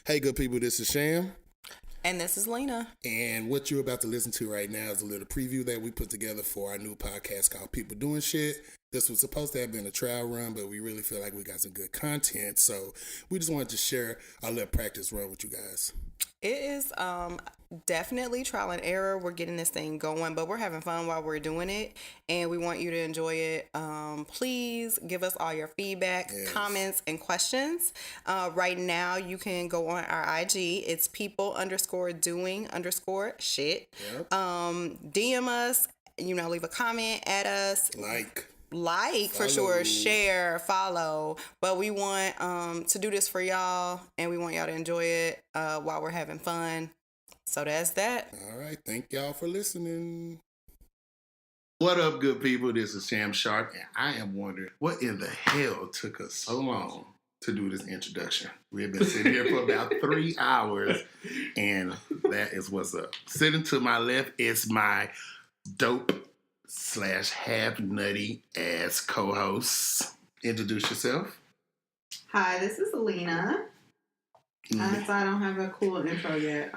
Hey, good people, this is Sham. And this is Lena. And what you're about to listen to right now is a little preview that we put together for our new podcast called People Doing Shit. This was supposed to have been a trial run, but we really feel like we got some good content. So we just wanted to share our little practice run with you guys. It is definitely trial and error. We're getting this thing going, but we're having fun while we're doing it, and we want you to enjoy it. Please give us all your feedback, comments, and questions. Right now, you can go on our IG. It's people_doing_shit. Yep. DM us, leave a comment at us. Like for sure, share, follow, but we want to do this for y'all, and we want y'all to enjoy it while we're having fun. So that's that. All right, thank y'all for listening. What up, good people? This is Sham Sharp, and I am wondering what in the hell took us so long to do this introduction. We have been sitting here for about 3 hours, and that is what's up. Sitting to my left is my dope/half nutty ass co-host. Introduce yourself. Hi, this is Alina. I don't have a cool intro yet.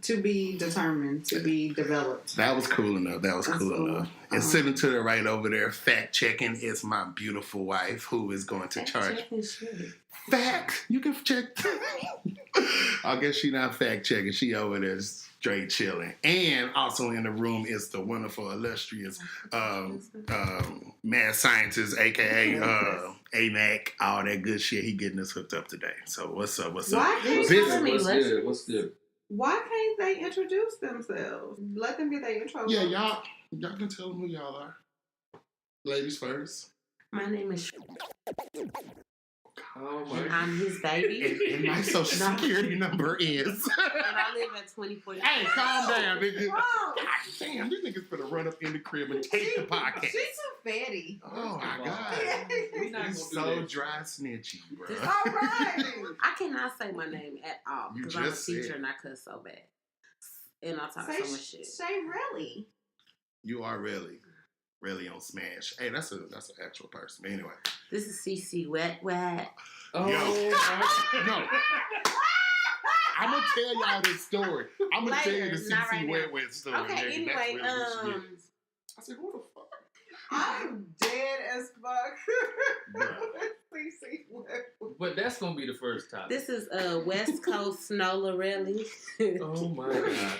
To be determined, to be developed. That was cool enough. That's cool enough. And sitting to the right over there, fact checking, is my beautiful wife who is going to charge. Fact. You can check. I guess she not fact checking. She over there straight chilling. And also in the room is the wonderful, illustrious mad scientist, aka AMAC, all that good shit. He getting us hooked up today. So what's up? What's good? Why can't they introduce themselves? Let them get their intro. Yeah, y'all can tell them who y'all are. Ladies first. My name is And I'm his baby. And my social security number is. And I live at 24. Hey, calm down, nigga. God damn, these niggas finna run up in the crib and take the podcast. She's so fatty. Oh my God. He's so dry snitchy, bro. All right. I cannot say my name at all You because I'm a just teacher said. and I cuss so bad. And I talk so much shit. Say really. You are really on Smash. Hey, that's an actual person. But anyway. This is CC Wet. Oh, no. I'm gonna tell y'all this story. I'm gonna tell you the not CC right now. Wet story. Okay, nigga. anyway, That's really what she is. I said, who the fuck? I'm dead as fuck. But that's gonna be the first time. This is West Coast Snow Lorelli. Oh my God.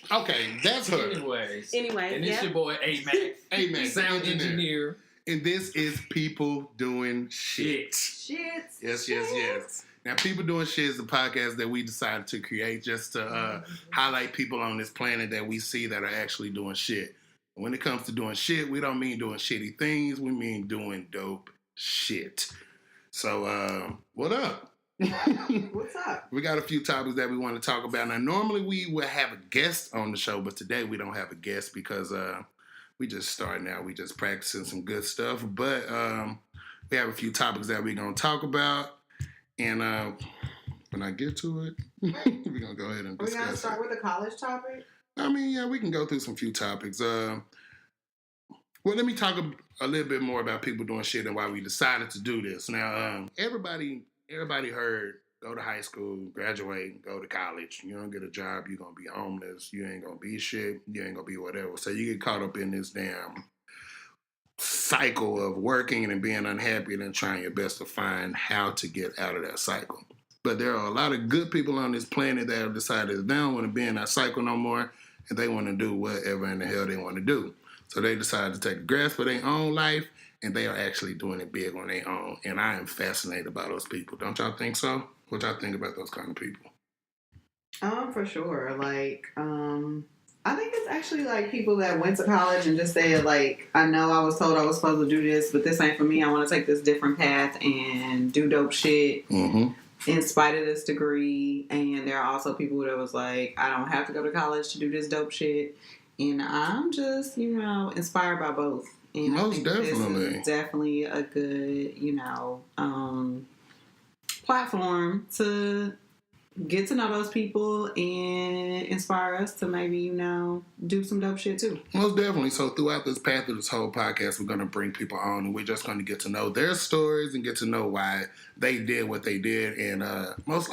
Okay, that's her. Anyways, Anyway, and it's your boy A-Mac, sound engineer. And this is People Doing Shit. Shit. Yes. Now, People Doing Shit is a podcast that we decided to create just to highlight people on this planet that we see that are actually doing shit. When it comes to doing shit, we don't mean doing shitty things. We mean doing dope shit. So, what up? What's up? We got a few topics that we want to talk about. Now, normally we would have a guest on the show, but today we don't have a guest because we just starting out. We just practicing some good stuff. But we have a few topics that we're going to talk about. And when I get to it, we're going to go ahead and discuss We're going to start with a college topic? I mean, yeah, we can go through some few topics. Well, let me talk a little bit more about people doing shit and why we decided to do this. Now, everybody heard, go to high school, graduate, go to college. You don't get a job, you're going to be homeless. You ain't going to be shit. You ain't going to be whatever. So you get caught up in this damn cycle of working and being unhappy and then trying your best to find how to get out of that cycle. But there are a lot of good people on this planet that have decided they don't want to be in that cycle no more and they want to do whatever in the hell they want to do. So they decided to take a grasp of their own life and they are actually doing it big on their own. And I am fascinated by those people. Don't y'all think so? What y'all think about those kind of people? For sure. Like, I think it's actually like people that went to college and just said, like, I know I was told I was supposed to do this, but this ain't for me. I want to take this different path and do dope shit in spite of this degree. And there are also people that was like, I don't have to go to college to do this dope shit. And I'm just, inspired by both. And Most I think definitely. This is definitely a good, platform to get to know those people and inspire us to maybe, do some dope shit too. Most definitely. So throughout this path of this whole podcast, we're going to bring people on, and we're just going to get to know their stories and get to know why they did what they did, and most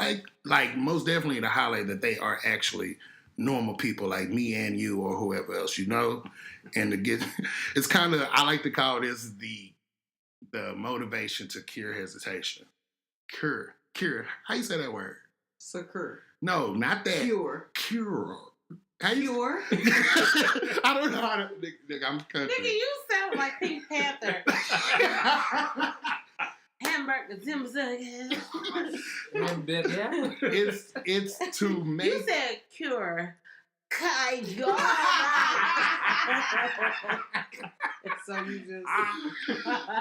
definitely to highlight that they are actually normal people like me and you or whoever else you know, and to get it's kind of, I like to call this the motivation to cure hesitation. Cure. How you say that word? Secure. No, not that. Cure. How you? Cure. I don't know how to. Nigga, I'm country. Nigga, you sound like Pink Panther. Hamburger, Zimzug. It's to make. You said cure. So you just.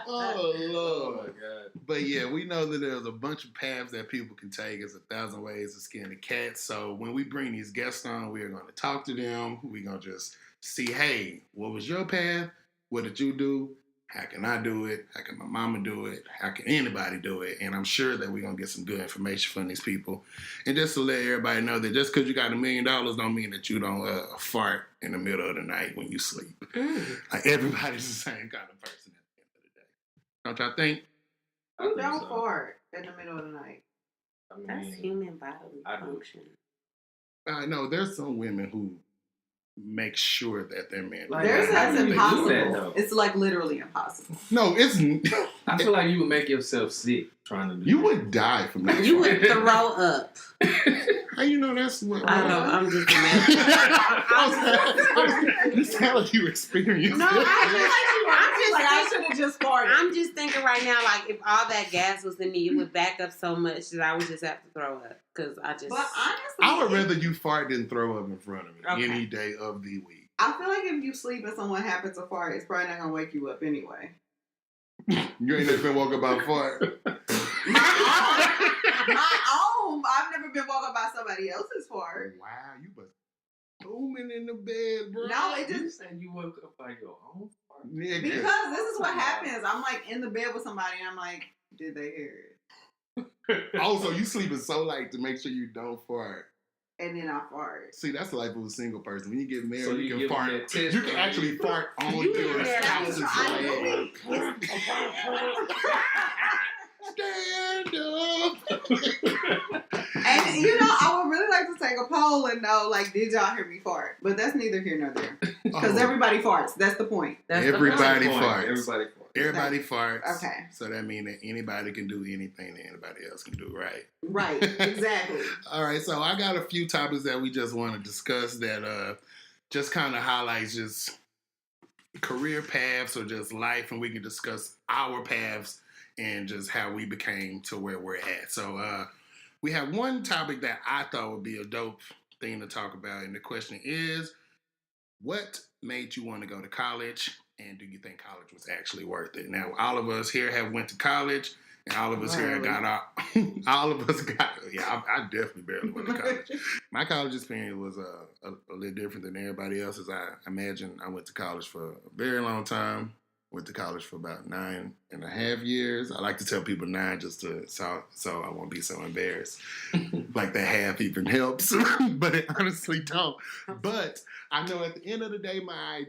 Oh Lord. Oh my God. But yeah, we know that there's a bunch of paths that people can take. There's 1,000 ways to skin a cat. So when we bring these guests on, we are going to talk to them. We're going to just see, hey, what was your path? What did you do? How can I do it? How can my mama do it? How can anybody do it? And I'm sure that we're going to get some good information from these people. And just to let everybody know that just because you got $1 million don't mean that you don't fart in the middle of the night when you sleep. Like, everybody's the same kind of person at the end of the day. Don't y'all think? Who don't fart in the middle of the night? That's human bodily function. I know there's some women who make sure that their man. That's impossible. That, it's like literally impossible. No, it's. I feel like you would make yourself sick trying to do You that. would die from that. You would throw up. How you know that's what? I know. I'm just You sound like you experienced. No, I should have just farted. I'm just thinking right now, like if all that gas was in me, it would back up so much that I would just have to throw up because I just. But honestly, I would rather you fart than throw up in front of me any Okay. day of the week. I feel like if you sleep and someone happens to fart, it's probably not gonna wake you up anyway. You ain't never been woke up by a fart. My own. I've never been woke up by somebody else's fart. Wow, you was booming in the bed, bro. No, it You just said you woke up by your own fart? Nigga. because this is what happens. I'm like in the bed with somebody, and I'm like, did they hear it? Also, you sleeping so light to make sure you don't fart. And then I fart. See, that's the life of a single person. When you get married, So you you can give them fart. that test You can run. actually fart on You your get that spouse's leg. Stand up. And I would really like to take a poll and know, like, did y'all hear me fart? But that's neither here nor there. Because Oh. everybody farts. That's the point. That's Everybody the point. farts. Everybody farts. Everybody farts. Okay. So that means that anybody can do anything that anybody else can do, right? Right. Exactly. All right, so I got a few topics that we just want to discuss that just kind of highlights just career paths or just life, and we can discuss our paths and just how we became to where we're at. So we have one topic that I thought would be a dope thing to talk about, and the question is, what made you want to go to college, and do you think college was actually worth it? Now, all of us here have went to college, and all of us here got out. All of us got. Yeah, I definitely barely went to college. My college experience was a little different than everybody else's. I imagine I went to college for a very long time. Went to college for about 9.5 years. I like to tell people 9 just to so I won't be so embarrassed. Like that half even helps, but it honestly don't. But I know at the end of the day, my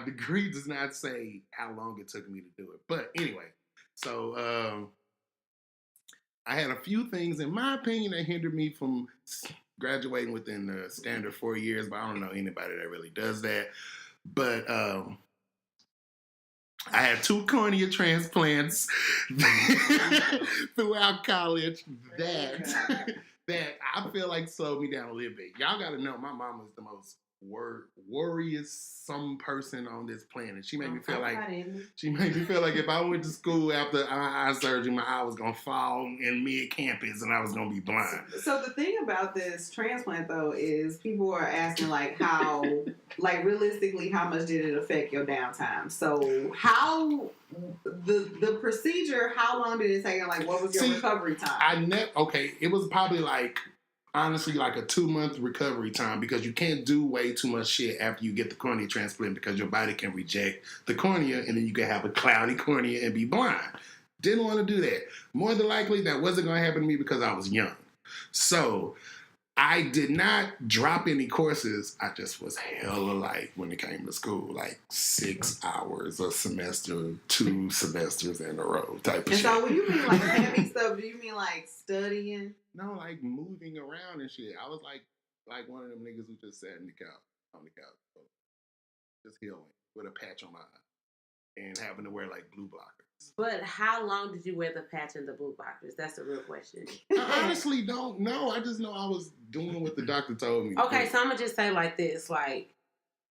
degree does not say how long it took me to do it. But anyway, so I had a few things, in my opinion, that hindered me from graduating within the standard 4 years, but I don't know anybody that really does that. But I had 2 cornea transplants throughout college that I feel like slowed me down a little bit. Y'all got to know, my mama is the most worrisome person on this planet. She made me feel like if I went to school after eye surgery, my eye was gonna fall in mid-campus and I was gonna be blind. So the thing about this transplant, though, is people are asking, like, how, like, realistically, how much did it affect your downtime? So how the procedure? How long did it take? And, like, what was your recovery time? It was probably honestly like a 2-month recovery time, because you can't do way too much shit after you get the cornea transplant, because your body can reject the cornea and then you can have a cloudy cornea and be blind. Didn't want to do that. More than likely, that wasn't going to happen to me because I was young. So I did not drop any courses. I just was hella light when it came to school, like 6 hours a semester, 2 semesters in a row type of And shit. so when you mean like heavy stuff, do you mean like studying? No, like moving around and shit. I was like one of them niggas who just sat on the couch, so just healing with a patch on my eye and having to wear like blue blockers. But how long did you wear the patch and the blue blockers? That's the real question. I honestly don't know. I just know I was doing what the doctor told me. Okay, so I'm gonna just say like this, like,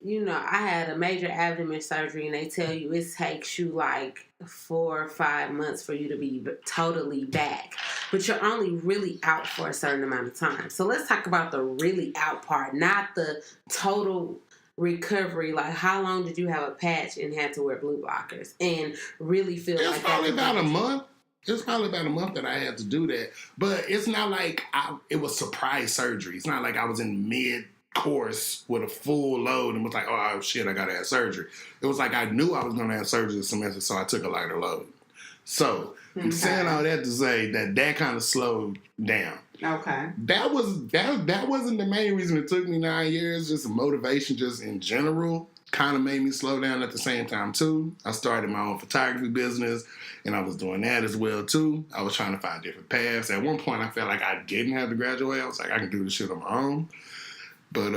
you know, I had a major abdomen surgery, and they tell you it takes you like 4 or 5 months for you to be totally back, but you're only really out for a certain amount of time. So let's talk about the really out part, not the total recovery. Like, how long did you have a patch and had to wear blue blockers and really feel It's like probably about a month. It's probably about a month that I had to do that. But it's not like it was surprise surgery. It's not like I was in mid-course with a full load and was like, oh, shit, I got to have surgery. It was like I knew I was going to have surgery this semester, so I took a lighter load. So I'm saying all that to say that kind of slowed down. Okay. That wasn't the main reason it took me 9 years. Just motivation, just in general, kind of made me slow down at the same time too. I started my own photography business, and I was doing that as well too. I was trying to find different paths. At one point, I felt like I didn't have to graduate. I was like, I can do this shit on my own. But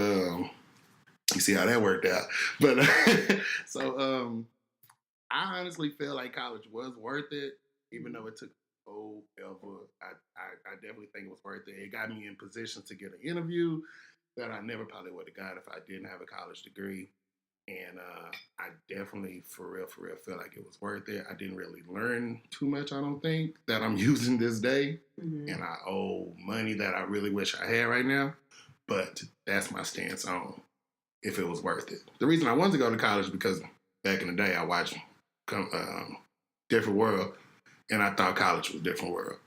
you see how that worked out. But so I honestly feel like college was worth it, even though it took forever. I definitely think it was worth it. It got me in position to get an interview that I never probably would have got if I didn't have a college degree. And I definitely, for real, feel like it was worth it. I didn't really learn too much, I don't think, that I'm using this day. Mm-hmm. And I owe money that I really wish I had right now. But that's my stance on if it was worth it. The reason I wanted to go to college because back in the day I watched Different World, and I thought college was Different World.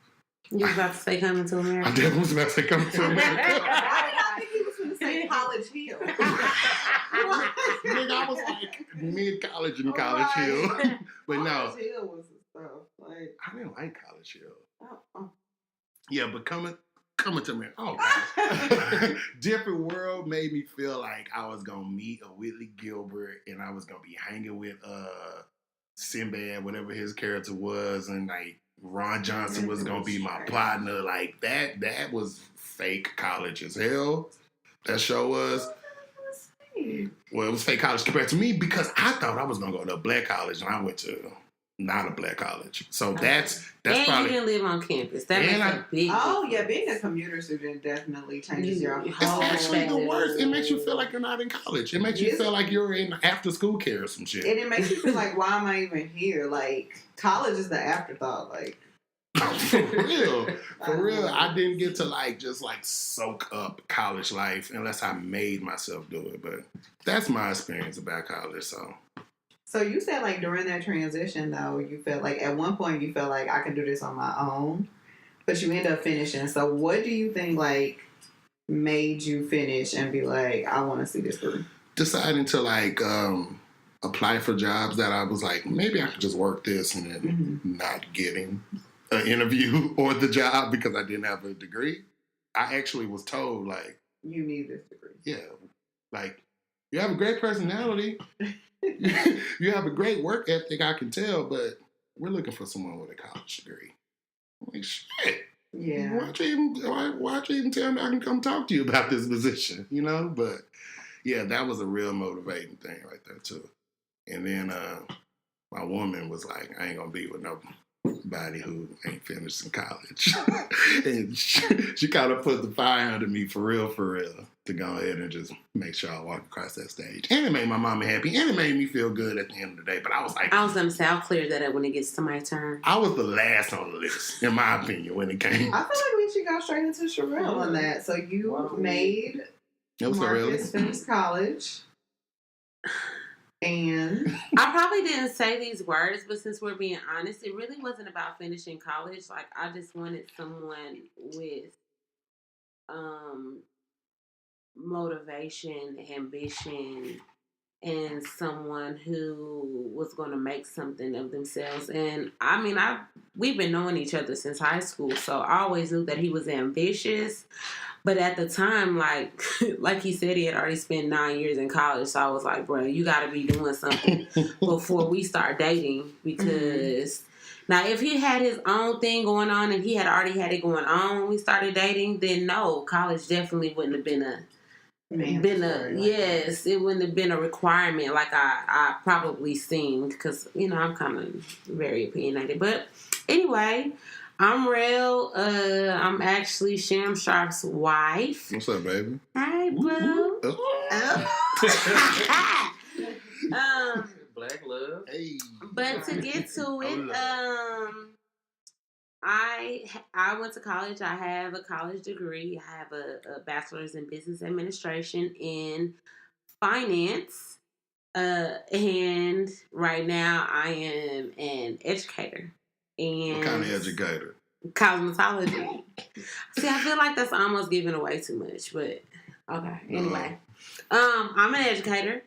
You was about to say Coming to America? I definitely was about to say Coming to America. I think he was going to say College Hill. Nigga, I was like mid-college in College Hill. But College Hill was the stuff. Like, I didn't like College Hill. Oh. Yeah, but coming to America. Oh, God. Different World made me feel like I was going to meet a Whitley Gilbert and I was going to be hanging with Sinbad, whatever his character was, and like Ron Johnson was going to be my partner. Like that was fake college as hell. That show was. Well, it was fake college compared to me because I thought I was going to go to a black college and I went to not a black college. So that's and probably. You didn't live on campus. That makes a big difference. Oh, yeah. Being a commuter student definitely changes your whole It's actually the worst. It makes you feel like like you're not in college. It makes you feel like you're in after school care or some shit. And it makes you feel like, why am I even here? Like, college is the afterthought. Like, For real, I didn't get to just soak up college life unless I made myself do it. But that's my experience about college. So you said like during that transition though, you felt like at one point you felt like I can do this on my own, but you end up finishing. So what do you think like made you finish and be like, I want to see this through? Deciding to apply for jobs that I was like, maybe I could just work this and then not getting an interview or the job because I didn't have a degree. I actually was told you need this degree. Yeah, you have a great personality. You have a great work ethic, I can tell, but we're looking for someone with a college degree. I'm like, shit. Yeah. Why'd you even tell me I can come talk to you about this position? But yeah, that was a real motivating thing right there too. And then my woman was like, I ain't gonna be with nobody who ain't finished in college. And she kind of put the fire under me for real, to go ahead and just make sure I walk across that stage. And it made my mama happy, and it made me feel good at the end of the day. But I was like... I was going to say, I'll clear that up when it gets to my turn. I was the last on the list, in my opinion, when it came. I feel like we should go straight into Sherelle on that. So you made Marcus finish college. And I probably didn't say these words, but since we're being honest, it really wasn't about finishing college. Like, I just wanted someone with motivation, ambition, and someone who was going to make something of themselves. And I mean, we've been knowing each other since high school, so I always knew that he was ambitious. But at the time, like he said, he had already spent 9 years in college. So I was like, bro, you got to be doing something before we start dating. Because now, if he had his own thing going on and he had already had it going on when we started dating, then no, college definitely wouldn't have been yes, it wouldn't have been a requirement like I probably seemed, because I'm kind of very opinionated. But anyway, I'm Rel. I'm actually Sham Sharp's wife. What's up, baby? Hi, boo. Black love. Hey. But to get to it, I went to college. I have a college degree. I have a bachelor's in business administration in finance. And right now I am an educator. And What kind of educator? Cosmetology. See, I feel like that's almost giving away too much, but okay. Anyway, I'm an educator,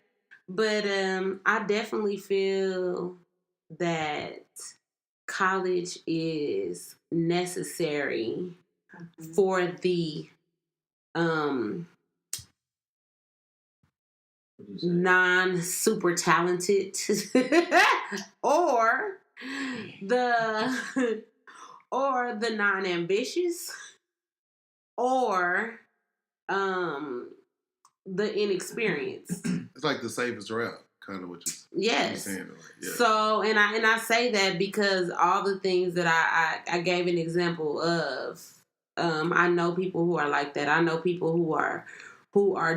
but I definitely feel that college is necessary for the non-super talented or the non-ambitious or the inexperienced. It's like the safest route, kind of what Yes. saying. Like, yeah. So, and I say that because all the things that I gave an example of, I know people who are like that. I know people who are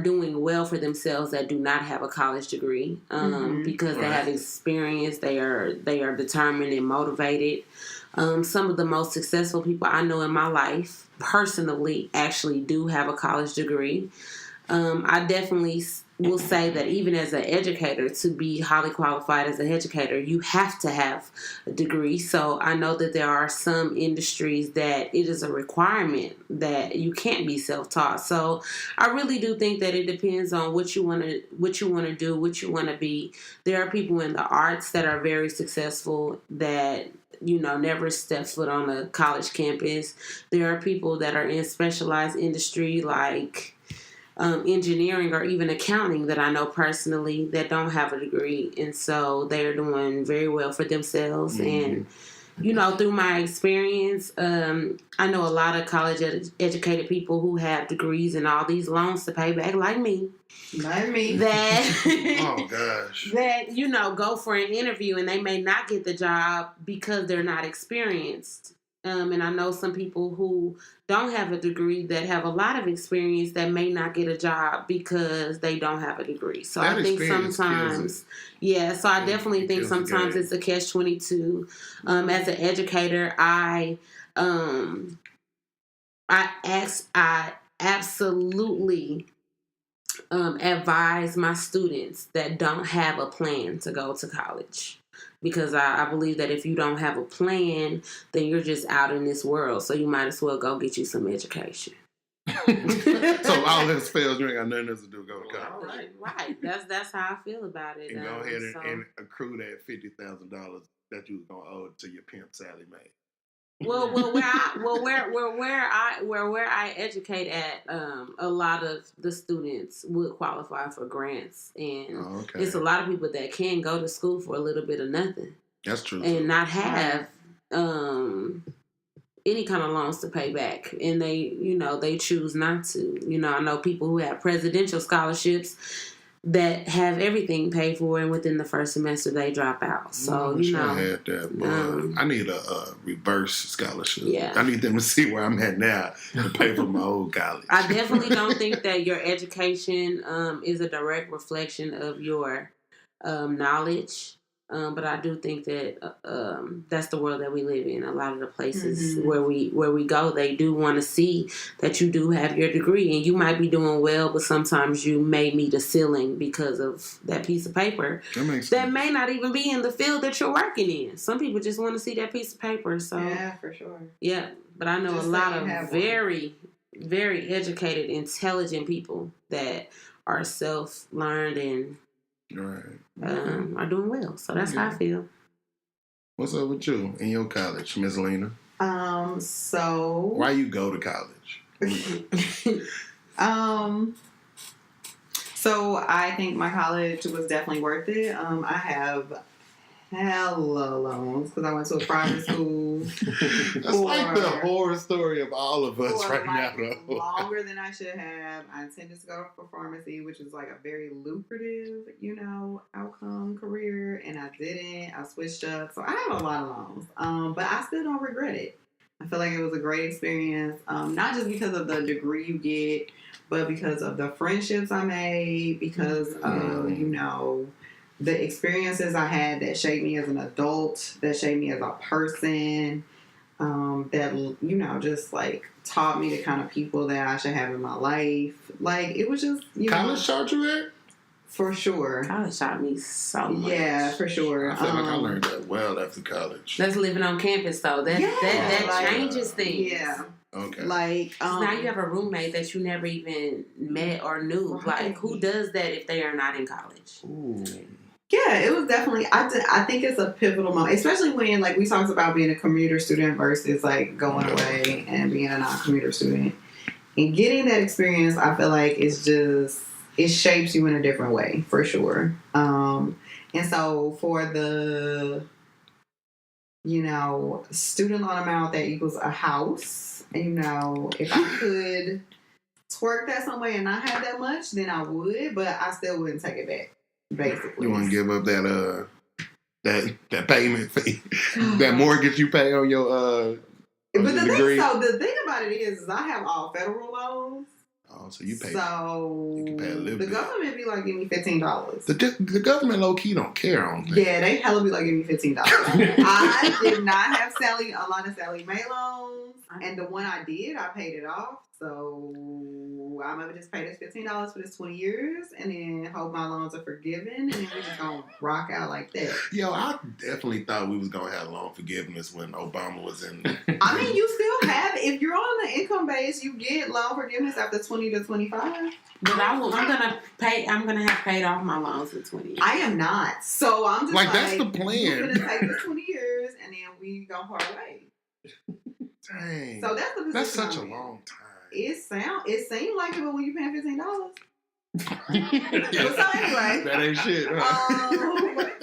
doing well for themselves that do not have a college degree, because they have experience. They are determined and motivated. Some of the most successful people I know in my life, personally, actually do have a college degree. I definitely will say that even as an educator, to be highly qualified as an educator, you have to have a degree. So I know that there are some industries that it is a requirement that you can't be self-taught. So I really do think that it depends on what you want to do, what you want to be. There are people in the arts that are very successful that never step foot on a college campus. There are people that are in specialized industry like engineering or even accounting that I know personally that don't have a degree, and so they're doing very well for themselves. And through my experience, I know a lot of college educated people who have degrees and all these loans to pay back, like me. That oh gosh. That go for an interview and they may not get the job because they're not experienced. And I know some people who don't have a degree that have a lot of experience that may not get a job because they don't have a degree. So I think sometimes, so I definitely think sometimes it's a catch-22. As an educator, I absolutely advise my students that don't have a plan to go to college. Because I believe that if you don't have a plan, then you're just out in this world. So you might as well go get you some education. So all else fails, you ain't got nothing else to do. Go to college. Right. That's how I feel about it. And go ahead and accrue that $50,000 that you was gonna owe to your pimp Sally Mae. Where I educate at, a lot of the students would qualify for grants, and it's a lot of people that can go to school for a little bit of nothing. That's true. And not have any kind of loans to pay back, and they choose not to. I know people who have presidential scholarships that have everything paid for, and within the first semester they drop out. So I had that, but I need a reverse scholarship. Yeah, I need them to see where I'm at now to pay for my old college. I definitely don't think that your education is a direct reflection of your knowledge. But I do think that that's the world that we live in. A lot of the places where we go, they do want to see that you do have your degree, and you might be doing well, but sometimes you may meet a ceiling because of that piece of paper that may not even be in the field that you're working in. Some people just want to see that piece of paper. So yeah, for sure. Yeah, but I know just a lot of very, very educated, intelligent people that are self-learned and Right. are doing well. So that's how I feel. What's up with you in your college, Miss Lena? So Why you go to college? So I think my college was definitely worth it. I have hella loans because I went to a private school. That's like the horror story of all of us right now, though. Longer than I should have. I intended to go for pharmacy, which is like a very lucrative, outcome career, and I didn't. I switched up, so I have a lot of loans. But I still don't regret it. I feel like it was a great experience, not just because of the degree you get, but because of the friendships I made, because of, the experiences I had that shaped me as an adult, that shaped me as a person, that, just like taught me the kind of people that I should have in my life. Like, it was just, College taught you that? For sure. College taught me so much. Yeah, for sure. I feel like I learned that well after college. That's living on campus, though. That changes things. Yeah. Okay. Like, now you have a roommate that you never even met or knew. Right. Like, who does that if they are not in college? Ooh. Yeah, it was definitely. I think it's a pivotal moment, especially when we talked about being a commuter student versus like going away and being a non-commuter student, and getting that experience. I feel like it shapes you in a different way for sure. And so for the student loan amount that equals a house, if I could twerk that some way and not have that much, then I would, but I still wouldn't take it back. Basically, you want to give up that payment fee, that mortgage you pay on your But the thing about it is I have all federal loans. Oh, so you pay. So you can pay a little bit. The government be like, give me $15. The government low key don't care on things. Yeah, they hella be like, give me $15. I did not have a lot of Sally Mae loans, and the one I did, I paid it off. So I'm gonna just pay this $15 for this 20 years, and then hope my loans are forgiven, and then we just gonna rock out like that. Yo, I definitely thought we was gonna have loan forgiveness when Obama was in. I mean, you still have. If you're on the income base, you get loan forgiveness after 20 to 25. But I'm gonna have paid off my loans in 20 years. I am not. So I'm just like that's the plan. We're gonna take the 20 years, and then we gonna part ways. Dang. So that's the position. That's such a long time. It seemed like it, but when you paying $15. So anyway, that ain't shit. Huh?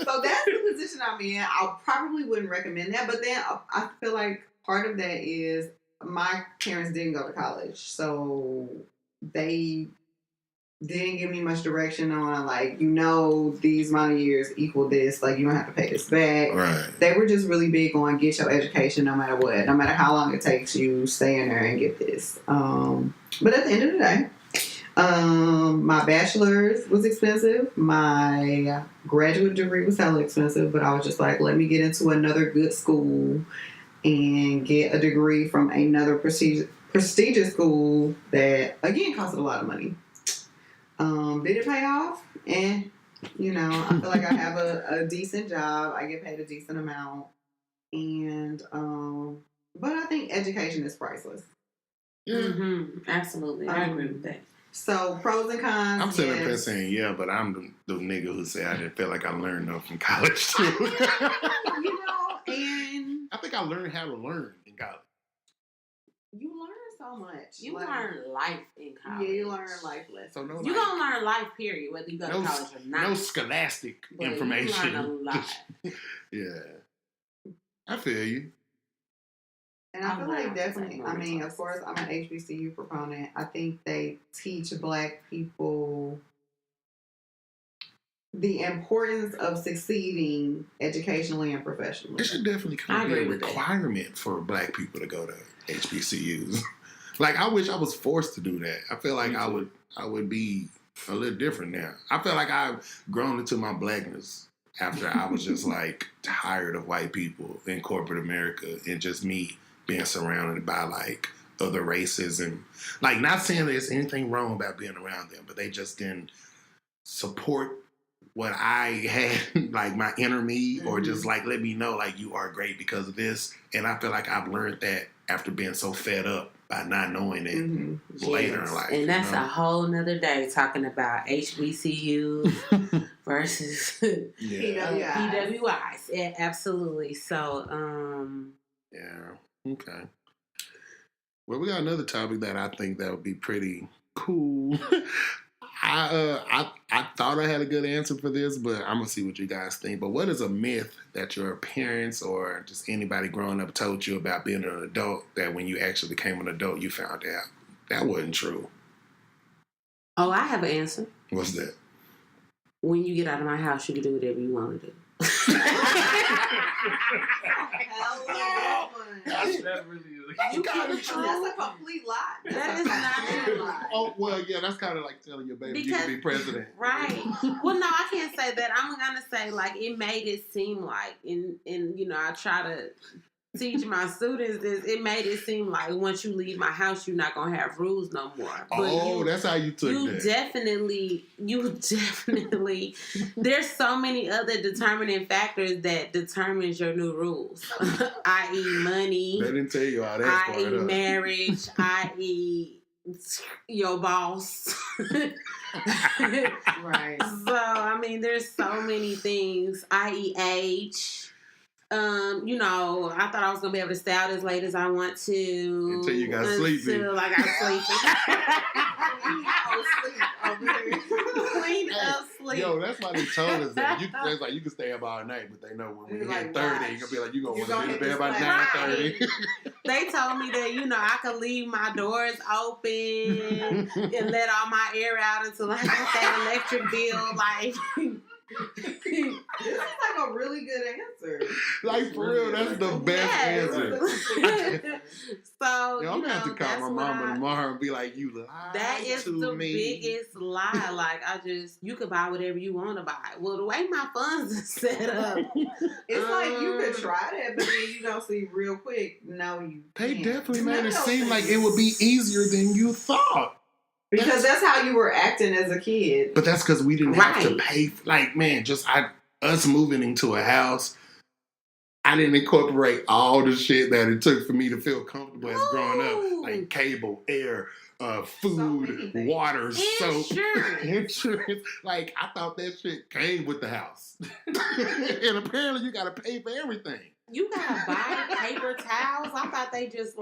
So that's the position I'm in. I probably wouldn't recommend that, but then I feel like part of that is my parents didn't go to college, so they didn't give me much direction on these amount of years equal this. Like, you don't have to pay this back. Right. They were just really big on get your education no matter what, no matter how long it takes you, stay in there and get this. But at the end of the day, my bachelor's was expensive. My graduate degree was hella expensive, but I was just like, let me get into another good school and get a degree from another prestigious school that, again, costed a lot of money. Did it pay off? And, I feel like I have a decent job. I get paid a decent amount. And, but I think education is priceless. Mm-hmm. Absolutely. I agree with that. So, pros and cons. I'm sitting there saying, yeah, but I'm the nigga who said I didn't feel like I learned enough in college, too. And I think I learned how to learn in college. You learn so much. You learn life in college. Yeah, you learn life lessons. So you're going to learn life, period, whether you go to college or not. No scholastic information. You learn a lot. Yeah. I feel you. And I feel like definitely, of course, I'm an HBCU proponent. I think they teach Black people the importance of succeeding educationally and professionally. It should definitely be a requirement for Black people to go to HBCUs. I wish I was forced to do that. I feel like I would be a little different now. I feel like I've grown into my Blackness after I was just tired of white people in corporate America and just me being surrounded by other races and not saying there's anything wrong about being around them, but they just didn't support what I had, my inner me, or just let me know you are great because of this. And I feel like I've learned that after being so fed up by not knowing it later in life. And that's a whole nother day talking about HBCUs, versus Yeah. PWIs. Yeah, absolutely. So, Yeah. Okay. Well, we got another topic that I think that would be pretty cool. I thought I had a good answer for this, but I'm gonna see what you guys think. But what is a myth that your parents or just anybody growing up told you about being an adult that when you actually became an adult you found out that wasn't true? oh, I have an answer. What's that? When you get out of my house, you can do whatever you want to do. That really is. That's a complete lie. That is not true. Oh well, yeah, that's kind of like telling your baby you can be president. Right. Well, no, I can't say that. I'm gonna say like it made it seem like, and you know, I try to teach my students this. It made it seem like once you leave my house, you're not gonna have rules no more. But That's how you took that. You definitely. There's so many other determining factors that determines your new rules, i.e., money. They didn't tell you all that. I.e. marriage, i.e. your boss. Right. So, I mean, there's so many things, i.e. age. You know, I thought I was going to be able to stay out as late as I want to. Until you got sleepy. Until I got sleepy. Clean up sleep. Yo, that's why they told us that. It's like you can stay up all night, but they know when you Like, hit 30, watch. you're going to be like, you're going You to want to gonna be in bed hit by this 9:30. They told me that, you know, I could leave my doors open and let all my air out until I get that electric bill. Like, This is like a really good answer. Like, for real, that's the best answer. So, Yo, I'm going to have to that's call my what mama tomorrow and be like, you lied that is to the me. biggest lie. Like, you could buy whatever you want to buy. Well, the way my funds is set up. It's like you could try that, but then you gonna see real quick. No, you They can't. definitely made it No. seem like it would be easier than you thought. Because that's how you were acting as a kid. But that's because we didn't have to Right. pay. Like, man, us moving into a house, I didn't incorporate all the shit that it took for me to feel comfortable as growing Ooh. up. Like cable, air, many food, things. water, soap, Insurance. insurance. Like, I thought that shit came with the house. And apparently you got to pay for everything. You gotta buy paper towels. I thought they just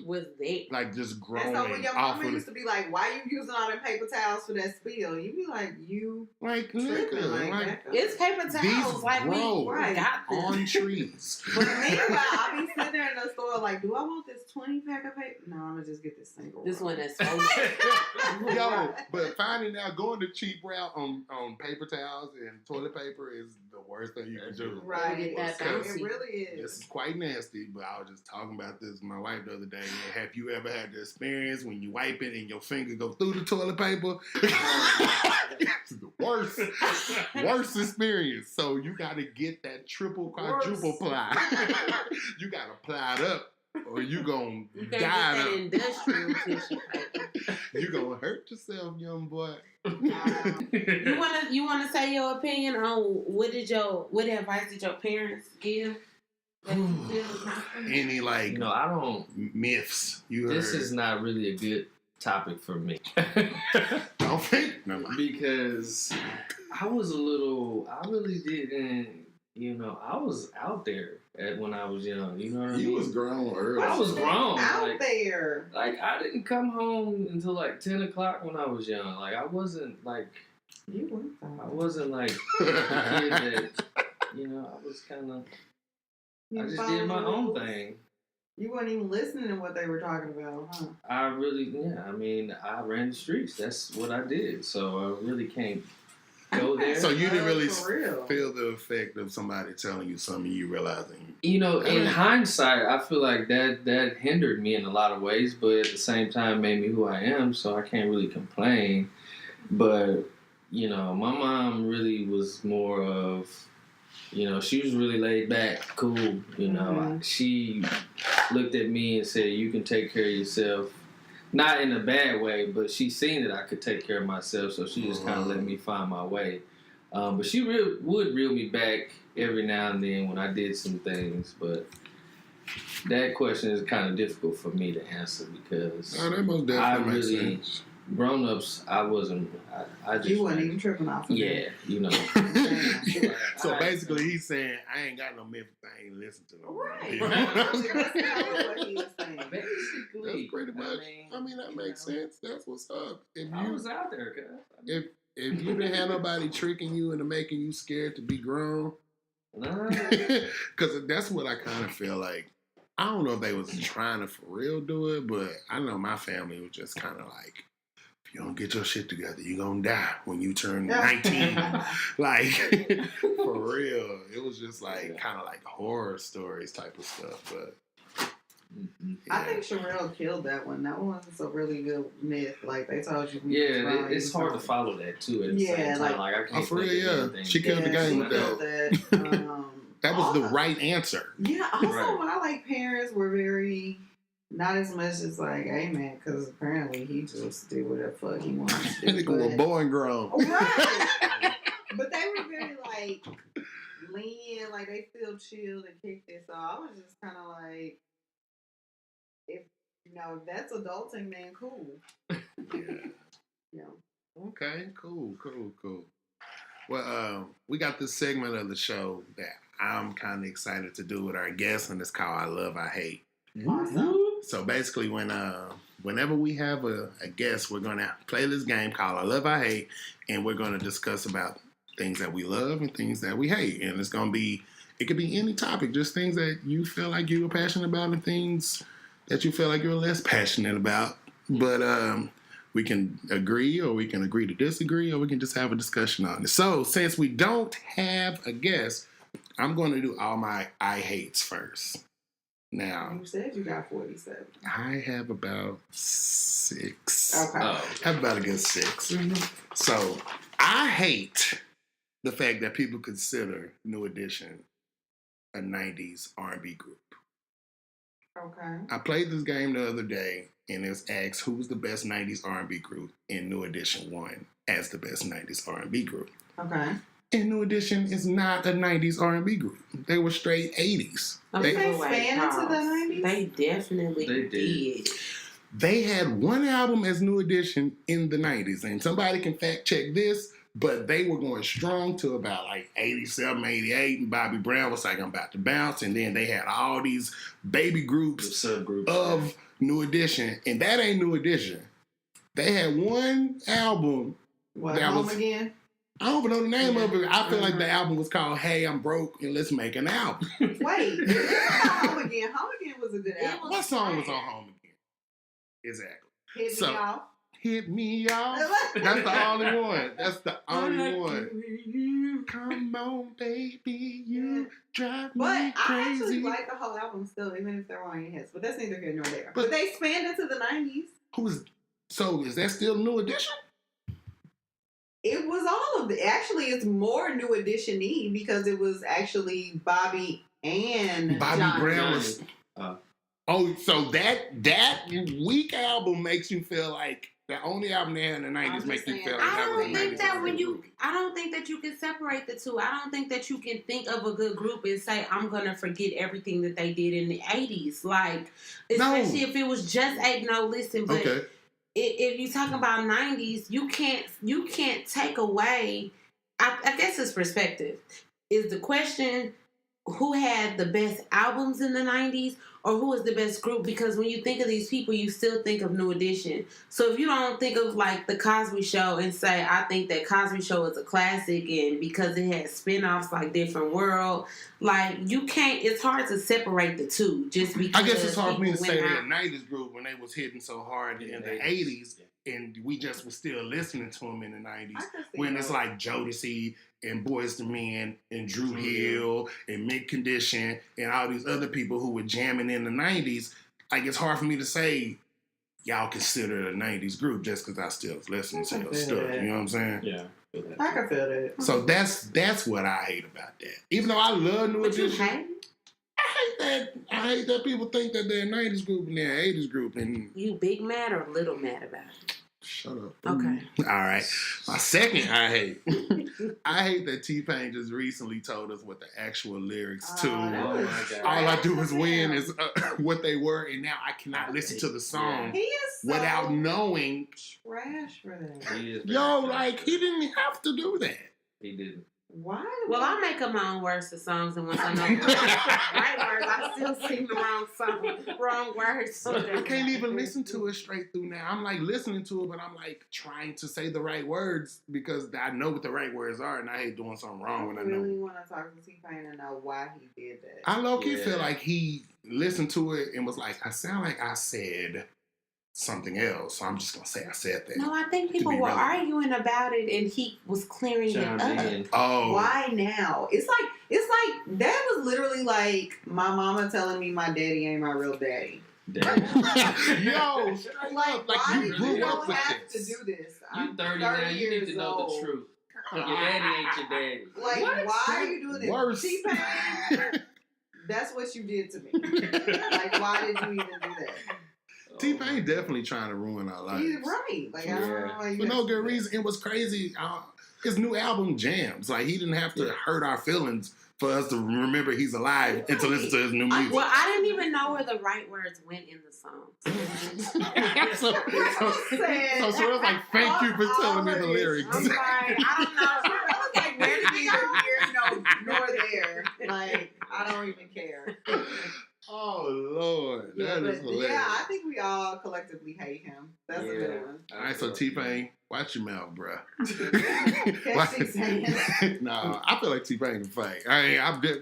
was there. Like, just growing And so when your off mama of used to be like, "Why you using all them paper towels for that spill?" You be like, "You like, tripping nigga, like, back up." It's paper these towels. Like grow we right. got them. on trees. But meanwhile, I be sitting there in the store like, "Do I want this 20 pack of paper? No, I'm gonna just get this single. This roll." one that's so Yo, but finding out going the cheap route on paper towels and toilet paper is the worst thing you can do. Right. Get that It bouncy. really This is. is quite nasty, but I was just talking about this with my wife the other day. Have you ever had the experience when you wipe it and your finger go through the toilet paper? It's the worst experience. So you got to get that triple, quadruple ply. You got to ply it up, or you gonna You can't get die that up. industrial tissue paper. You gonna hurt yourself, young boy. You wanna say your opinion on what advice did your parents give? Any like You know, I don't. myths you heard? This is not really a good topic for me. Don't think. Never mind. Because I really didn't, I was out there when I was young, you know what I mean? You was grown early. I was grown. Out there. Like, I didn't come home until like 10 o'clock when I was young. Like, I wasn't like a kid that, I was kind of, I just did my own thing. You weren't even listening to what they were talking about, huh? I ran the streets. That's what I did. So I really can't go there. So you didn't really For real. feel the effect of somebody telling you something, you realizing. In hindsight, I feel like that hindered me in a lot of ways, but at the same time made me who I am, so I can't really complain. But, my mom really was more of, she was really laid back, cool, Mhm. She looked at me and said, you can take care of yourself. Not in a bad way, but she seen that I could take care of myself, so she just kind of let me find my way. But she would reel me back every now and then when I did some things. But that question is kind of difficult for me to answer because Oh, that most definitely makes I really sense. grown-ups, I wasn't. I just You wasn't even tripping off of yeah, you know. So basically, he's saying, I ain't got no Memphis. I ain't listen to no Right. Memphis. That's what he was saying. Basically, That's pretty much. I mean, that makes sense. That's what's up. If I you was out there, cuz. if you didn't have nobody tricking you into making you scared to be grown, Nah. because that's what I kind of feel like. I don't know if they was trying to for real do it, but I know my family was just kind of like, if you don't get your shit together, you gonna die when you turn 19. Like, for real. It was just like kind of like horror stories type of stuff. But I think Sherelle killed that one. That one was a really good myth. Like they told you. Yeah, it's hard to follow that too at the same time. Like I can't for real, think of yeah. anything. She killed the game with that. That was the right answer. Yeah. Also, Right. my like parents were very not as much as like, hey man, because apparently he just did whatever the fuck he wanted to That do. nigga was born grown. Right. But they were very like lenient, like they still chilled and kicked it. So I was just kind of like, if you know that's adulting, then cool. Yeah. Okay, cool. Well, we got this segment of the show that I'm kind of excited to do with our guests, and it's called I Love, I Hate. Awesome. So basically, whenever we have a guest, we're going to play this game called I Love, I Hate, and we're going to discuss about things that we love and things that we hate. And it's going to be, it could be any topic, just things that you feel like you were passionate about and things that you feel like you're less passionate about. But we can agree, or we can agree to disagree, or we can just have a discussion on it. So since we don't have a guest, I'm going to do all my I hates first. Now, You said you got 47. I have about 6. Okay. I have about a good 6. So I hate the fact that people consider New Edition a 90s R&B group. Okay. I played this game the other day, and it was asked who's the best 90s R&B group, and New Edition won as the best 90s R&B group. Okay. And New Edition is not a 90s R&B group. They were straight 80s. They expanded into the 90s? They definitely did. They had one album as New Edition in the 90s, and somebody can fact check this, but they were going strong to about like 87, 88, and Bobby Brown was like, I'm about to bounce, and then they had all these baby groups subgroups of New Edition, and that ain't New Edition. They had one album. What, that Home was, Again? I don't even know the name of it. I feel like the album was called Hey, I'm Broke, and Let's Make an Album. Wait, Home Again. Home Again was a good album. What song was on Home Again? Exactly. Hit Me Off. Hit me off. That's the only one. That's the only one. Come on, baby, you drive me But I crazy. actually like the whole album still, even if there were any hits. But that's neither here nor there. But they expanded to the 90s. So is that still New Edition? It was all of it. Actually, it's more New Edition-y because it was actually Bobby and Bobby Johnny. Brown was. So that weak album makes you feel like the only album they had in the 90s makes you feel like that was a 90s album. I don't think that you can separate the two. I don't think that you can think of a good group and say, I'm going to forget everything that they did in the 80s. Like, especially if it was just but okay. If you talk about 90s, you can't take away, I guess it's perspective. Is the question who had the best albums in the 90s or who was the best group? Because when you think of these people, you still think of New Edition. So if you don't think of like the Cosby Show and say, I think that Cosby Show is a classic and because it had spin-offs like Different World, like you can't, it's hard to separate the two just because I guess it's hard for me to say out. they're a 90s group when they was hitting so hard in the 80s and we just was still listening to them in the 90s. When it's like Jodeci and Boyz II Men and Drew Hill and Mint Condition and all these other people who were jamming in the 90s, like it's hard for me to say y'all consider it a 90s group just because I still listen to your stuff. You know what I'm saying? Yeah. I can feel that. So that's what I hate about that. Even though I love New Edition. I hate that people think that they're a 90s group and they're an 80s group. And you big mad or little mad about it? Shut up. Okay. All right. My second I hate. I hate that T-Pain just recently told us what the actual lyrics to All I Do Is Win is what they were, and now I cannot listen to the song. He is so without knowing. trash for that. He is Yo, very like, he didn't have to do that. He didn't. Why? Well, I make up my own words to songs, and once I know the right words, I still sing the wrong words. I can't even listen to it straight through now. I'm like listening to it, but I'm like trying to say the right words because I know what the right words are, and I hate doing something wrong when I I know. really want to talk to T-Pain and know why he did that. I low-key Yeah. feel like he listened to it and was like, I sound like I said something else, so I'm just gonna say I said that. No, I think To people be were relevant. arguing about it, and he was clearing Chimed it up. in. Oh, Why now? It's like that was literally like my mama telling me my daddy ain't my real daddy. Damn. yo, straight Like, up, like why you did you grew up don't with have this. to do this? You I'm 30 30 now. You need years to know old. the truth. Your daddy ain't your daddy. Like, why are you doing this? Worse. T-Pain, that's what you did to me. Like, why did you even do that? T-Pain definitely trying to ruin our lives. He's right. Like, I don't know why you For no have to good do that. reason. It was crazy. His new album jams. Like, he didn't have to hurt our feelings for us to remember he's alive and to listen to his new music. Well, I didn't even know where the right words went in the song. so Sherelle's like, thank you for telling me the lyrics. I'm like, I don't know. I was like, where did neither here nor there? Like, I don't even care. Oh, Lord. Yeah, That is but hilarious. yeah, I think we all collectively hate him. That's a good one. All right, so T-Pain, watch your mouth, bruh. Catch these hands. Nah, I feel like T-Pain can fight.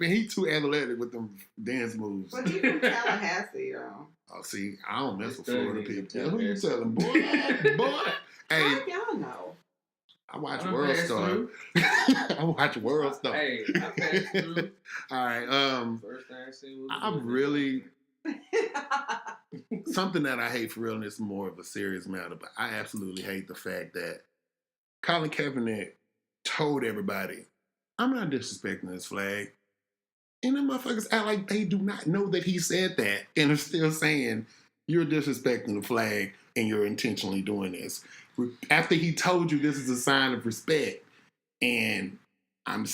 He too athletic with them dance moves. But he's from Tallahassee, though. Oh, see, I don't mess with It's Florida dirty. people. Who you telling, boy? Boy. Hey, How y'all know? I watch I World passed Star. through. I watch World Star. Hey, I passed through. All right. First thing I seen was. I'm really something that I hate for real, and it's more of a serious matter. But I absolutely hate the fact that Colin Kaepernick told everybody, "I'm not disrespecting this flag," and them motherfuckers act like they do not know that he said that, and are still saying you're disrespecting the flag and you're intentionally doing this. After he told you this is a sign of respect, and I'm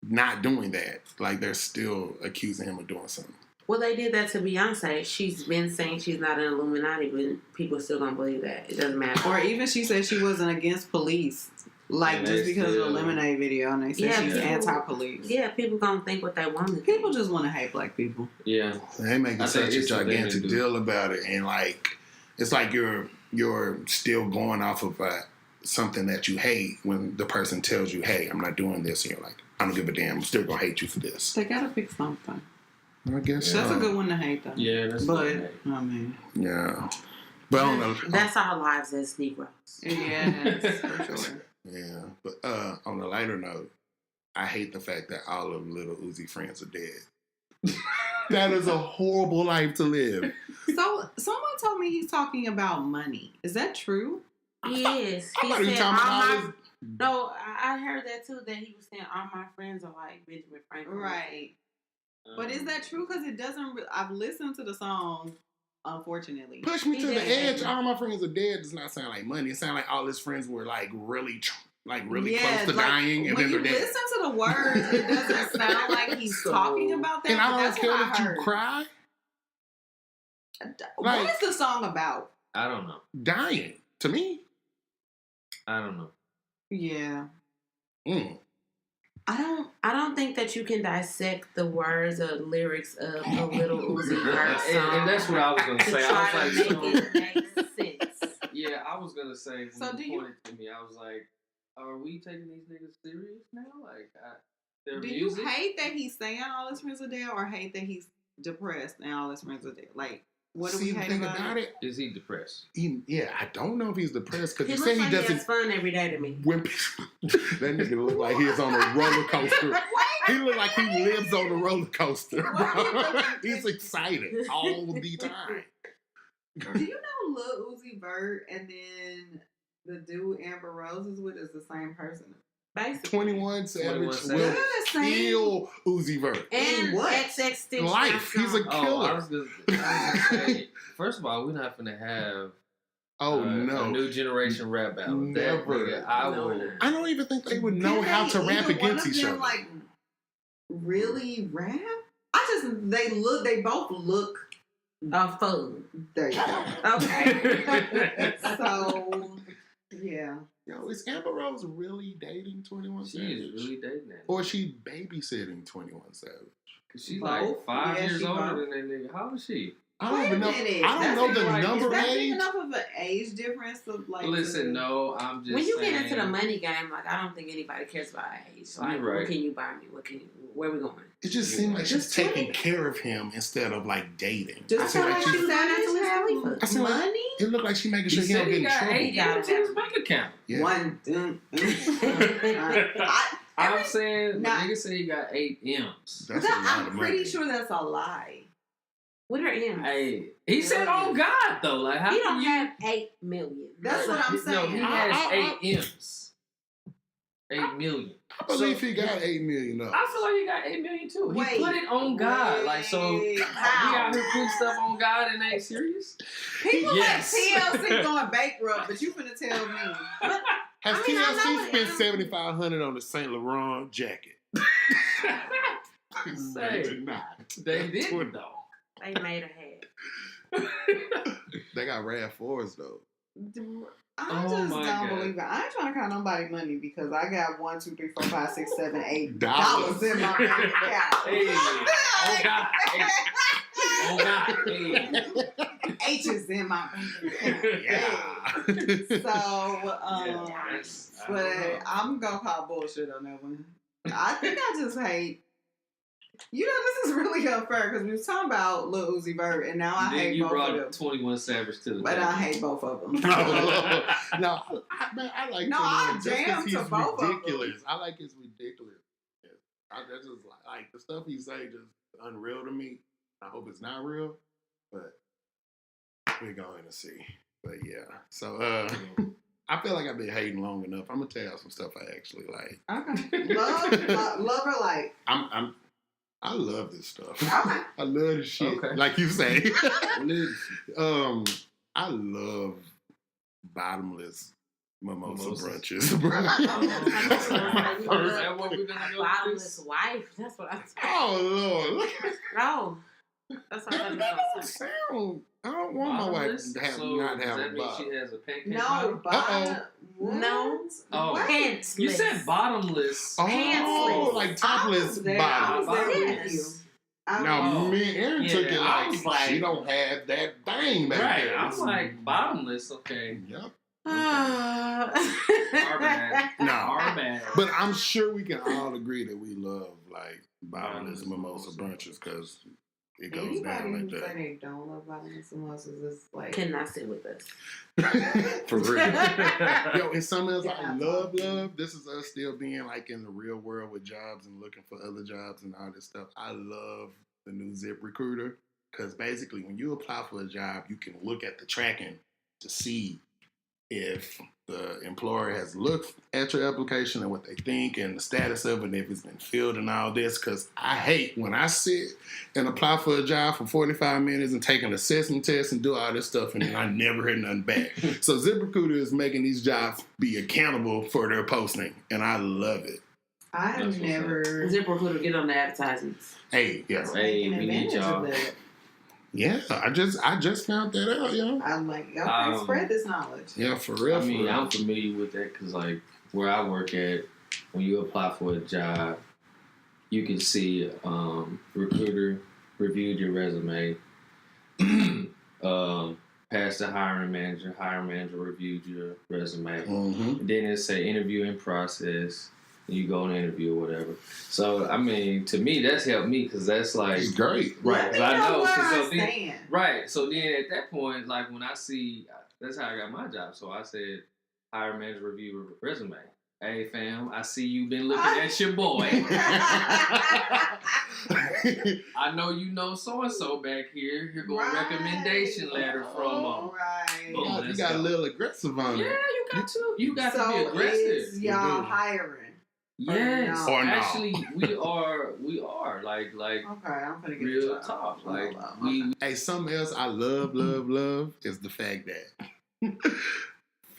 not doing that. Like, they're still accusing him of doing something. Well, they did that to Beyonce. She's been saying she's not an Illuminati, but people still don't believe that. It doesn't matter. Or even she said she wasn't against police. Like, And just they because of the still- Lemonade video, and they said Yeah, she's people- anti-police. Yeah, people gonna think what they want to think. People just want to hate black people. Yeah. They making I think such a it's something gigantic to do. deal about it, and like it's like you're still going off of something that you hate when the person tells you, "Hey, I'm not doing this," and you're like, "I don't give a damn. I'm still gonna hate you for this." They gotta pick something. I guess That's so. a good one to hate, though. Yeah, that's But, okay. I mean, Yeah, but on the That's our lives as Negroes. yes, for sure. yeah, but on a lighter note, I hate the fact that all of Little Uzi friends are dead. That is a horrible life to live. So, someone told me he's talking about money. Is that true? Yes, I he thought he said talking about all all my. this. No, I heard that too. That he was saying all my friends are like Benjamin Franklin. Right. But is that true? Because it doesn't. I've listened to the song, unfortunately. Push me to He the did. edge. All my friends are dead. Does not sound like money. It sounds like all his friends were like really Yeah, close to like, dying, and when then you they're dead. listen to the words, it doesn't sound like he's So- talking about that. And but I don't that's care what that I you heard. cry. What Like- is the song about? I don't know. Dying to me. I don't know. Yeah, Mm. I don't think that you can dissect the words or lyrics of a Little Uzi Vert song. And that's what I was gonna to say. try I to was like, make it make sense. yeah, I was gonna say when So do you you- pointed to me, I was like, are we taking these niggas serious now? Like, their do music? you hate that he's saying all his friends are dead, or hate that he's depressed and all his friends are dead? Like, what do See, we the hate thing about it? Is he depressed? I don't know if he's depressed because He he looks said like he he doesn't. has fun every day to me. When that nigga look like he's on a roller coaster. He look like he lives on a roller coaster, bro. He's excited all the time. Do you know Lil Uzi Vert and then the dude Amber Rose is with is the same person? Basically. 21 Savage 21 will Savage. They're the same. kill Uzi Vert. And what? XX Life. He's a Oh, I killer. was gonna say, first of all, we're not gonna have Oh a no. new generation rap battle. Never. That nigga, I No, will. no. I don't even think they would know Can how they- to rap either one against of each them, other. Like, really rap? They both look Food. There you go. Okay. So, yeah. Yo, is Amber Rose really dating 21 She Savage? is really dating that. Or is she babysitting 21 Savage? Cause she's Both. like 5 Yeah, years she older both. than that nigga. How old is she? I don't Wait even a know. minute. I don't That's know the like- number Is that big age. enough of an age difference of like? Listen, no, I'm just When you saying, get into the money game, like I don't think anybody cares about age. Like, You're right. what can you buy me? Where we going? It just seemed like she's Just taking care of him instead of like dating. I Just feel feel like like she. she's not into Khalifa. I feel like- money. It looked like she making He sure he don't said get he in got trouble. 8 M's in his bank account. Yeah. One. I'm saying the Nah. nigga said he got 8 M's. That's a lot of I'm money. pretty sure that's a lie. What are M's? Hey, he said, "Oh God, though, like how He can don't you?" have 8 million. That's what I'm No, saying. he has 8 M's. 8 million. I believe So- he got 8 million up. I feel like he got 8 million too. He Wait, put it on God. Like, so wait, we how? out here putting stuff on God and ain't serious? People Yes. like TLC going bankrupt, but you finna tell me. Has I mean, I know TLC it- spent $7,500 on the Saint Laurent jacket? Say, not. they didn't though. They made a head. They got RAV4s though. I Oh just my don't God. believe it. I ain't trying to count nobody's money because I got 1, 2, 3, 4, 5, 6, 7, 8 Dollars. dollars in my bank account. Hey, oh God, hey, oh God, hey. H's in my bank account. Yeah. So, Yes. I but don't know. I'm gonna call bullshit on that one. I think I just hate. You know, this is really unfair because we was talking about Lil Uzi Vert, and now I Then hate you both of brought them. 21 Savage to the But table. I hate both of them. No, man, I like No, 21 I just 'cause jam he's to both of 'em. ridiculous. I like his ridiculous. That's just like the stuff he say just unreal to me. I hope it's not real, but we're going to see. But yeah, so I feel like I've been hating long enough. I'm gonna tell y'all some stuff I actually like. Okay. Love or like. I love this stuff. Okay. I love this shit. Okay. Like you say. Listen, I love bottomless mimosa Mimosas. brunches, bro. Is Oh, that what we're gonna go with Bottomless this? wife. That's what I'm saying. Oh Lord, look at No. That's what I'm that. saying. Don't sound. I don't want my wife Bottomless? to have So not does have that a mean bottom. she has a pancake No, bottom? bottom. No. Oh. What? Pantsless. You said bottomless. Oh, Pantsless. like topless I was there. I was bottom. there Yes. with you. I Now Oh. me and Aaron Yeah, took it I like, was like- she don't have that thing back Right. there. I'm like bottomless. Okay. Yep. Our bad. No. Our bad. But I'm sure we can all agree that we love like bottomless Bottomless mimosa mimosa. brunches because it goes Anybody down who like say that. they don't love bottomless mimosas is like. Cannot sit with us. For real. Yo, and something else I Yeah, love. This is us still being like in the real world with jobs and looking for other jobs and all this stuff. I love the new ZipRecruiter because basically when you apply for a job, you can look at the tracking to see if the employer has looked at your application and what they think and the status of it and if it's been filled and all this. Because I hate when I sit and apply for a job for 45 minutes and take an assessment test and do all this stuff and then I never hear nothing back. So ZipRecruiter is making these jobs be accountable for their posting and I love it. I That's have what's never. ZipRecruiter, get on the advertisements. Hey, yeah. Hey, taken we need advantage of y'all. that. Yeah, I just found that out, yo. I'm like, okay, Um, spread this knowledge. Yeah, for real. I mean, for real. I'm familiar with that because, like, where I work at, when you apply for a job, you can see recruiter reviewed your resume, passed the hiring manager reviewed your resume. Mhm. Then it say interview in process. And you go and interview or whatever. So, I mean, to me, that's helped me because that's like, It's great. right? Let me 'cause I know. where 'cause I so then, stand. right. So then at that point, like when I see, that's how I got my job. So I said, hiring manager review resume. Hey fam, I see you been looking at your boy. I know you know so and so back here. Here go a recommendation letter from them. Right. Boom. you let's got go. a little aggressive on Yeah, it. you got to. You got so to be aggressive. is y'all do. hiring? Yes, Or no. actually, we are. We are like Okay, I'm gonna get real a job. talk. Like Oh, we. Hey, something else I love is the fact that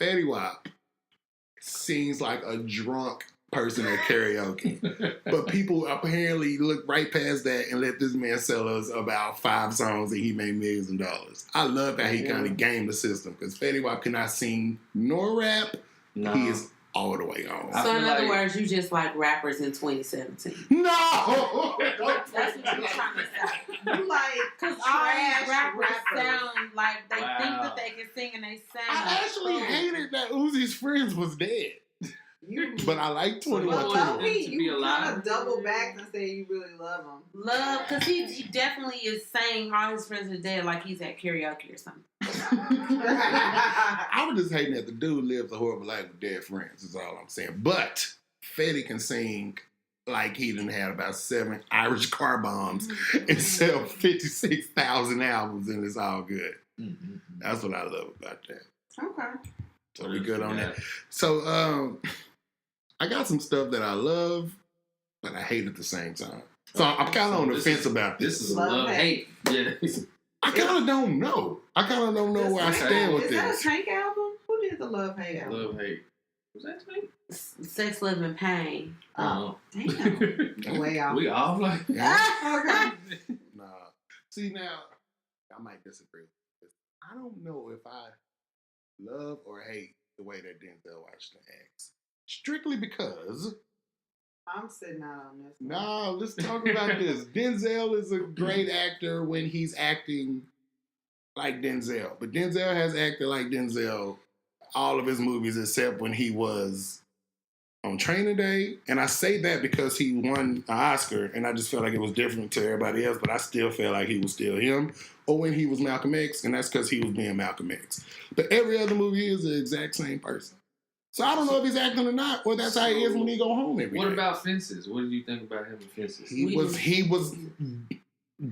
Fetty Wap seems like a drunk person at karaoke. But people apparently look right past that and let this man sell us about 5 songs and he made millions of dollars. I love how he kind of gamed the system because Fetty Wap cannot sing nor rap. No. He is all the way on. So in other like- words, you just like rappers in 2017. No! That's what you're trying to say. You like Because all trash these rappers rappers. sound like they think Wow. that they can sing and they sound. I actually hated that Uzi's friends was dead. You, But I like 21 well, Well, Twenty. low-key, to you be kind alive. of double back and say you really love him. Love, because he definitely is saying all his friends are dead like he's at karaoke or something. I was just hating that the dude lives a horrible life with dead friends, is all I'm saying. But Fetty can sing like he done had about 7 Irish car bombs and sell 56,000 albums, and it's all good. That's what I love about that. Okay. So we good on that. So I got some stuff that I love, but I hate at the same time. So I'm kind of on the This fence is- about This this. is a Love love hate. Yeah. I kind of don't know. I kind of don't know where I stand with Is that this. a Tank album? Who did the Love Hate album? Love hate. Was that me? Sex, Love, and Pain. Oh, damn. Way off. We all like. Okay. Nah. See, now, I might disagree with this. I don't know if I love or hate the way that Denzel Washington acts. Strictly because, I'm sitting out on this. no, let's talk about this. Denzel is a great actor when he's acting like Denzel. But Denzel has acted like Denzel all of his movies except when he was on Training Day. And I say that because he won an Oscar, and I just felt like it was different to everybody else, but I still felt like he was still him. Or when he was Malcolm X, and that's because he was being Malcolm X. But every other movie is the exact same person. So I don't know if he's acting or not, or that's how he is when he go home every day. What about Fences? What did you think about him in Fences? He was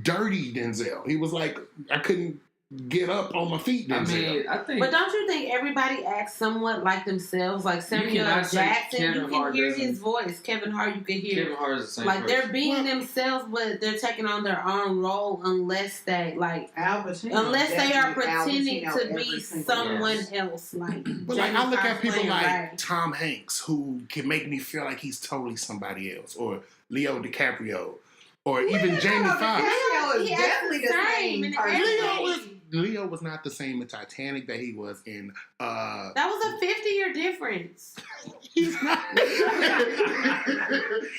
dirty Denzel. He was like, I couldn't get up on my feet, I Denzel. mean, I think. But don't you think everybody acts somewhat like themselves? Like Samuel L. cannot say Jackson, Kevin you can Hart hear doesn't- his voice. Kevin Hart, you can hear. Kevin Hart is the same Like person. they're being Well- themselves, but they're taking on their own role unless they like. Al Pacino. Unless they are Definitely Al pretending Pacino to every be single someone Yes. else, like. But like Jamie I look at Foxx people playing like Ray. Tom Hanks who can make me feel like he's totally somebody else, or Leo DiCaprio, or even Jamie Foxx. DiCaprio is He acts definitely the same in person. everything. Leo was not the same in Titanic that he was in. That was a 50-year difference. He's not.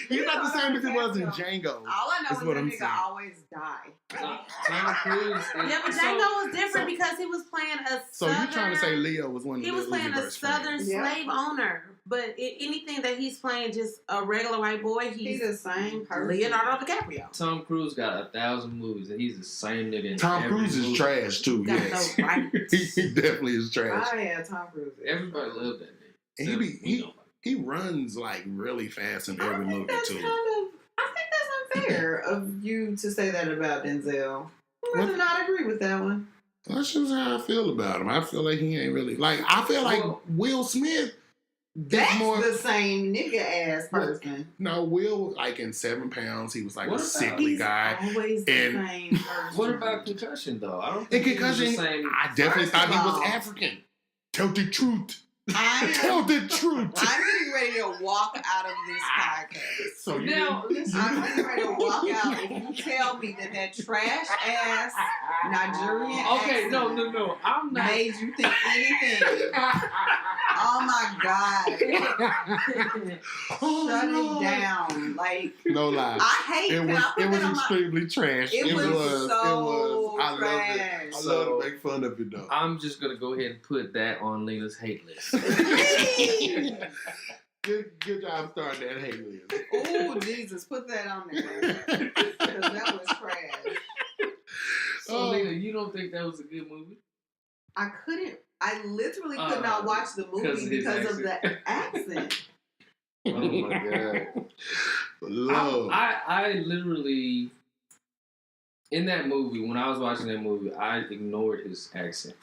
He's not the same as he was in Django. All I know That's is what that I'm nigga saying. always die. Tom Cruise. Yeah, but Django was different because he was playing a So southern. you trying to say Leo was one of He the was playing a Uziverse southern friends? Yeah. slave owner, but anything that he's playing, just a regular white boy, He's he's the same person. Leonardo DiCaprio. Tom Cruise got 1,000 movies, and he's the same nigga in Tom every Cruise is movie. trash too. Got Yes, no right. he definitely is trash. Oh yeah, Tom Cruise. Everybody loved that nigga. And Except we don't like he runs like really fast in every I think movie that's too. I think that's unfair of you to say that about Denzel. I What? would not agree with that one. That's just how I feel about him. I feel like he ain't really like. I feel like Well- Will Smith. That's more. the same nigga ass person. No, Will like in 7 Pounds. He was like What a about- sickly He's guy. always the And- same person. What about Concussion, though? I don't In think he was Concussion, the same. I definitely First thought of he was all- African. Tell the truth. I'm Tell the truth. getting ready to walk out of this podcast. So you Now, listen. I'm getting ready to walk out if you tell me that trash ass Nigerian Okay, no. I'm not. made you think anything. Oh my God. Oh, Shut Lord. it down. Like, No lie. I hate It when was I put that on my... extremely trash. It was so I love trash. it. I So- love to make fun of it though. I'm just gonna go ahead and put that on Lena's hate list. Good job starting that hate list. Oh, Jesus, put that on there. Because that was trash. So, Oh. Lena, you don't think that was a good movie? I literally could not watch the movie because of the accent. Oh my god! Love. I literally in that movie when I was watching that movie, I ignored his accent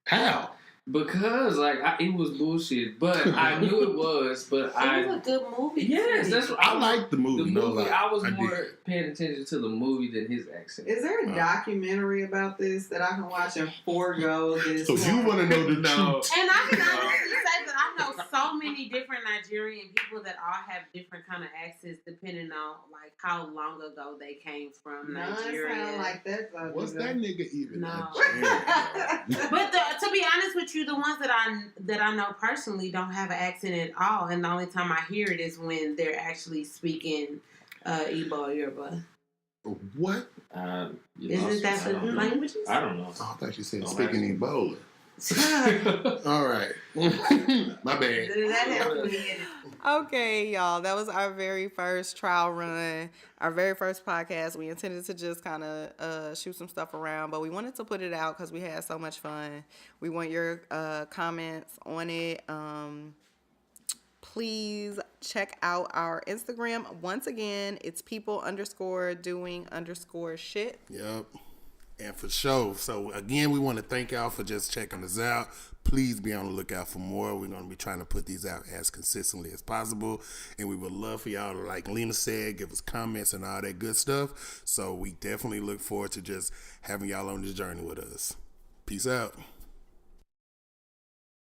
How? because it was bullshit. But I knew it was. But It was a good movie. yes, that's what I like the the movie. No movie. lie. I was did. more paying attention to the movie than his accent. Is there a documentary about this that I can watch and forego this? So you want to know the No. truth? And I can honestly say that I know so many different Nigerian people that all have different kind of accents depending on like how long ago they came from Nigeria. Sound like that. What's that nigga even? No. Nigerian? But to be honest with you, the ones that I know personally don't have an accent at all, and the only time I hear it is when they're actually speaking Igbo or Yoruba. What? Isn't that the languages? I don't know. Oh, I thought you said Don't speaking Ebola. All right. My bad. That happened. Okay, y'all. That was our very first trial run, our very first podcast. We intended to just kind of shoot some stuff around, but we wanted to put it out because we had so much fun. We want your comments on it. Please check out our Instagram. Once again, it's people_doing_shit. Yep. And for sure. So again, we want to thank y'all for just checking us out. Please be on the lookout for more. We're going to be trying to put these out as consistently as possible. And we would love for y'all to, like Lena said, give us comments and all that good stuff. So we definitely look forward to just having y'all on this journey with us. Peace out.